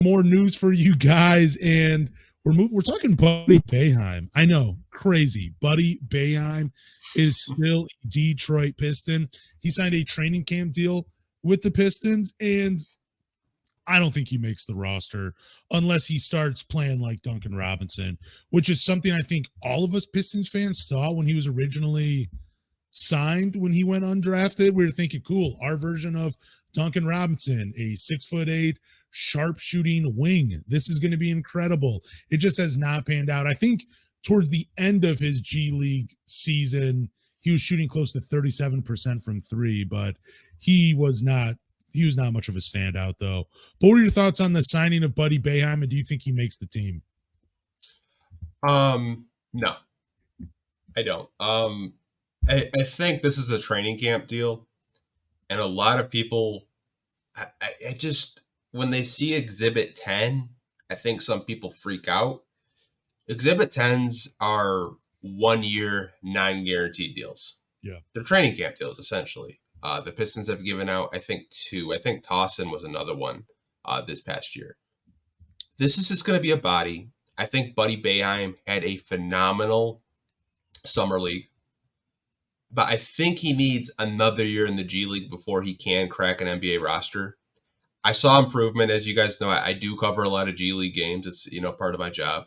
more news for you guys, and we're talking Buddy Boeheim. I know, crazy. Buddy Boeheim is still a Detroit Piston. He signed a training camp deal with the Pistons, and I don't think he makes the roster unless he starts playing like Duncan Robinson, which is something I think all of us Pistons fans thought when he was originally signed, when he went undrafted. We were thinking, cool, our version of Duncan Robinson, a 6'8" sharpshooting wing. This is going to be incredible. It just has not panned out. I think towards the end of his G League season, he was shooting close to 37% from three, but he was not much of a standout, though. But what are your thoughts on the signing of Buddy Boeheim, and do you think he makes the team? No, I don't. I think this is a training camp deal, and a lot of people, I just, when they see Exhibit 10, I think some people freak out. Exhibit 10s are 1 year, non-guaranteed deals. Yeah. They're training camp deals, essentially. The Pistons have given out, I think, 2. I think Tossin was another one this past year. This is just going to be a body. I think Buddy Boeheim had a phenomenal summer league, but I think he needs another year in the G League before he can crack an NBA roster. I saw improvement, as you guys know. I do cover a lot of G League games. It's part of my job.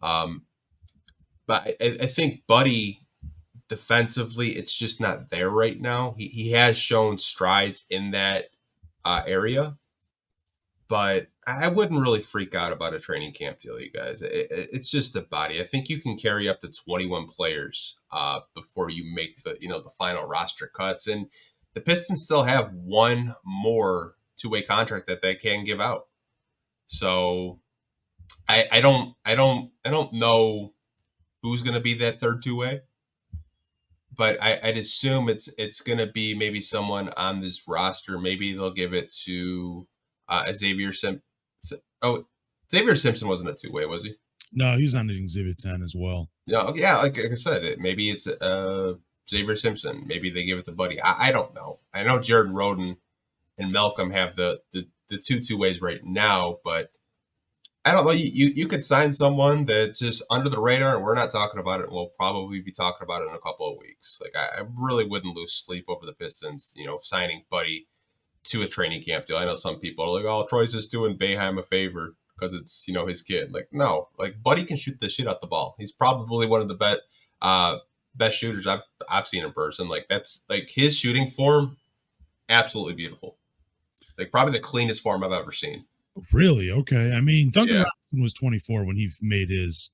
But I think Buddy, defensively, it's just not there right now. He has shown strides in that area, but I wouldn't really freak out about a training camp deal, you guys. It's just a body. I think you can carry up to 21 players before you make the final roster cuts, and the Pistons still have one more two-way contract that they can give out. So I don't know who's going to be that third two-way, but I'd assume it's going to be maybe someone on this roster. Maybe they'll give it to Xavier Simpson. Oh, Xavier Simpson wasn't a two-way, was he? No, he was on Exhibit 10 as well. Yeah, like I said, maybe it's Xavier Simpson. Maybe they give it to Buddy. I don't know. I know Jared Rhoden and Malcolm have the two ways right now, but I don't know. You could sign someone that's just under the radar, and we're not talking about it. We'll probably be talking about it in a couple of weeks. Like I really wouldn't lose sleep over the Pistons, signing Buddy to a training camp deal. I know some people are like, "Oh, Troy's just doing Boeheim a favor because it's his kid." Like, no, like Buddy can shoot the shit out the ball. He's probably one of the best shooters I've seen in person. Like that's like his shooting form, absolutely beautiful. Like probably the cleanest form I've ever seen. Really? Okay. I mean, Duncan Robinson was 24 when he made his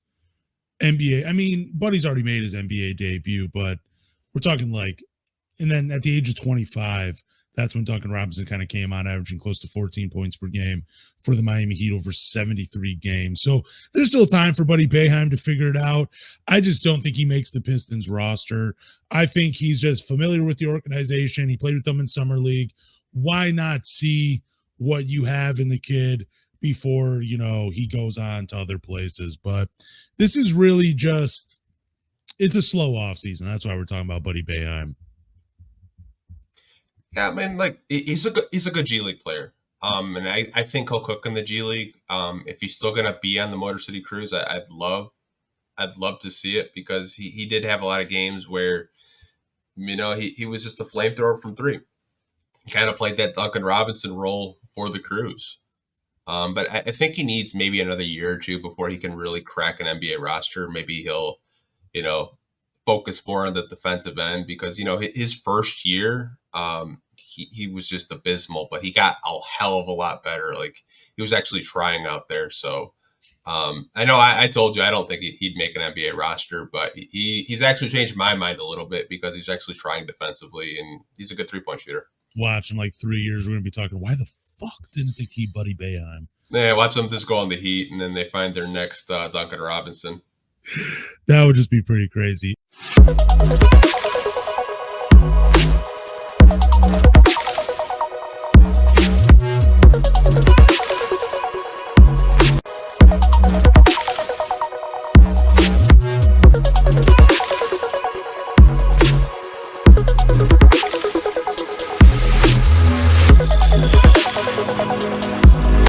NBA. I mean, Buddy's already made his NBA debut, but we're talking like, and then at the age of 25, that's when Duncan Robinson kind of came on, averaging close to 14 points per game for the Miami Heat over 73 games. So there's still time for Buddy Boeheim to figure it out. I just don't think he makes the Pistons roster. I think he's just familiar with the organization. He played with them in Summer League. Why not see what you have in the kid before, he goes on to other places? But this is really just, it's a slow off season. That's why we're talking about Buddy Boeheim. Yeah, I mean, like he's a good G League player. And I think he'll cook in the G League. If he's still gonna be on the Motor City Cruise, I'd love to see it, because he did have a lot of games where, he was just a flamethrower from three. He kind of played that Duncan Robinson role for the Cruise. But I think he needs maybe another year or two before he can really crack an NBA roster. Maybe he'll, focus more on the defensive end, because, his first year, he was just abysmal, but he got a hell of a lot better. Like he was actually trying out there. So I know I told you I don't think he'd make an NBA roster, but he's actually changed my mind a little bit, because he's actually trying defensively, and he's a good 3-point shooter. Watch in like 3 years, we're going to be talking, why the fuck didn't they keep Buddy Boeheim? Yeah, watch them just go on the Heat, and then they find their next Duncan Robinson. That would just be pretty crazy.